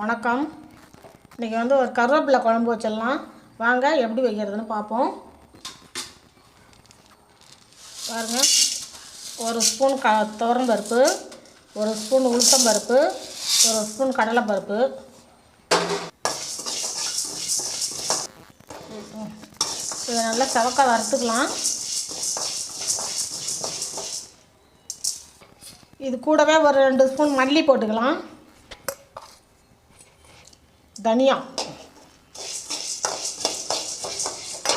வணக்கம். இன்றைக்கி ஒரு கருவேப்பிலை குழம்பு வச்சிடலாம். வாங்க எப்படி வைக்கிறதுன்னு பார்ப்போம். பாருங்கள், ஒரு ஸ்பூன் துவரம்பருப்பு, ஒரு ஸ்பூன் உளுத்தம்பருப்பு, ஒரு ஸ்பூன் கடலைப்பருப்பு. இதை நல்லா செவக்க வறுத்துக்கலாம். இது கூடவே ஒரு 2 ஸ்பூன் மல்லி போட்டுக்கலாம். தனியா,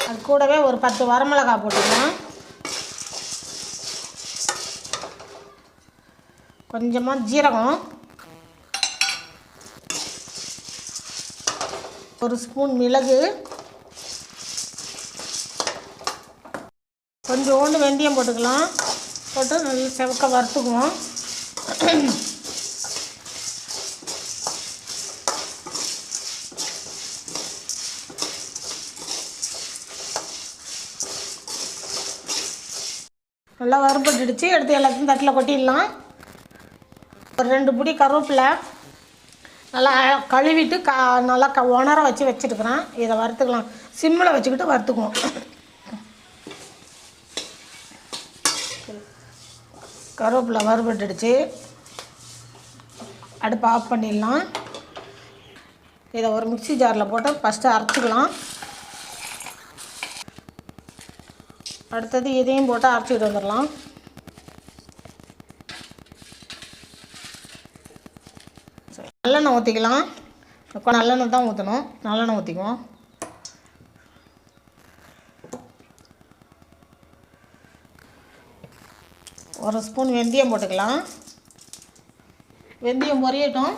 அது கூடவே ஒரு 10 வரமிளகாய் போட்டுக்கலாம். கொஞ்சமாக ஜீரகம், ஒரு ஸ்பூன் மிளகு, கொஞ்சோண்டு வெந்தயம் போட்டுக்கலாம். போட்டு நல்லா செவக்க வறுத்துக்குவோம். நல்லா வறுபட்டுடுச்சு. எடுத்து எல்லாத்தையும் தட்டில் கொட்டிடலாம். ஒரு 2 பிடி கருவேப்பிலை நல்லா கழுவிட்டு நல்லா உணர வச்சுருக்கிறேன். இதை வறுத்துக்கலாம். சிம்மில் வச்சுக்கிட்டு வறுத்துக்குவோம். கருவேப்பிலை வறுபட்டுடுச்சு. அடுப்பு ஆஃப் பண்ணிடலாம். இதை ஒரு மிக்ஸி ஜாரில் போட்டு ஃபஸ்ட்டு அரைச்சிக்கலாம். அடுத்தது இதையும் போட்டு அரைச்சிக்கிட்டு வந்துடலாம். நல்லெண்ணெய் ஊற்றிக்கலாம். நல்லெண்ணெய் தான் ஊற்றணும். நல்லெண்ணெய் ஊற்றிக்குவோம். ஒரு ஸ்பூன் வெந்தயம் போட்டுக்கலாம். வெந்தயம் பொரியட்டும்.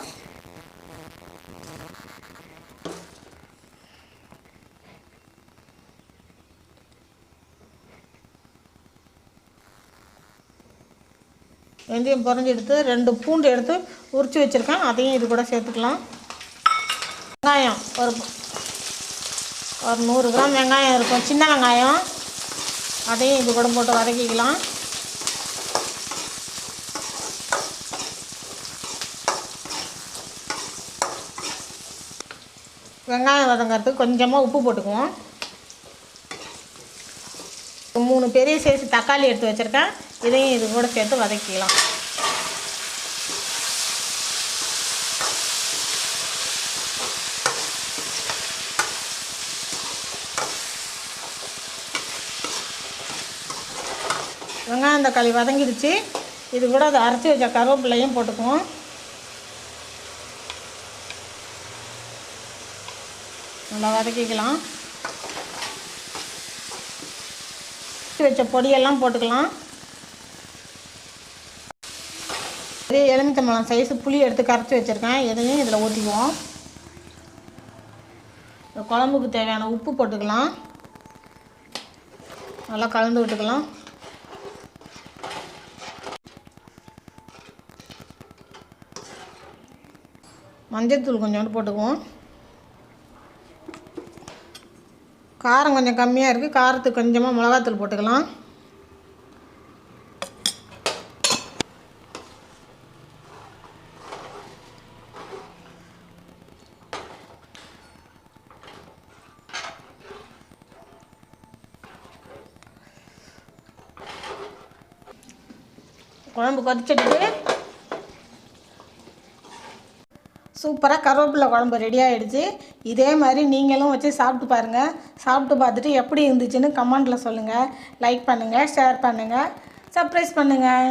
வெந்தயம் பொரிஞ்சு எடுத்து 2 பூண்டு எடுத்து உரித்து வச்சுருக்கேன். அதையும் இது கூட சேர்த்துக்கலாம். வெங்காயம் ஒரு 100 கிராம் வெங்காயம் இருக்கும், சின்ன வெங்காயம். அதையும் இது கூட போட்டு வதக்கிக்கலாம். வெங்காயம் வதங்கிறதுக்கு கொஞ்சமாக உப்பு போட்டுக்குவோம். 3 பெரிய சைஸ் தக்காளி எடுத்து வச்சுருக்கேன். இதையும் இது கூட சேர்த்து வதக்கிக்கலாம். வெங்காயம் தக்காளி வதங்கிடுச்சு. இது கூட அதை அரைச்சி வச்ச கருவேப்பிலையும் போட்டுக்குவோம். நல்லா வதக்கிக்கலாம். வச்ச பொடியெல்லாம் போட்டுக்கலாம். எலுமிச்சம்பழம் சைஸு புளி எடுத்து கரைச்சி வச்சுருக்கேன். இதையும் இதில் ஊற்றிக்குவோம். குழம்புக்கு தேவையான உப்பு போட்டுக்கலாம். நல்லா கலந்து விட்டுக்கலாம். மஞ்சள்தூள் கொஞ்சோண்டு போட்டுக்குவோம். காரம் கொஞ்சம் கம்மியாக இருக்குது. காரத்துக்கு கொஞ்சமாக மிளகாத்தூள் போட்டுக்கலாம். குழம்பு கொதிச்சிட்டு சூப்பராக கருவேப்பிலை குழம்பு ரெடி ஆகிடுச்சு. இதே மாதிரி நீங்களும் வச்சு சாப்பிட்டு பாருங்கள். சாப்பிட்டு பார்த்துட்டு எப்படி இருந்துச்சுன்னு கமெண்ட்டில் சொல்லுங்கள். லைக் பண்ணுங்கள், ஷேர் பண்ணுங்கள், சப்ஸ்கிரைப் பண்ணுங்கள்.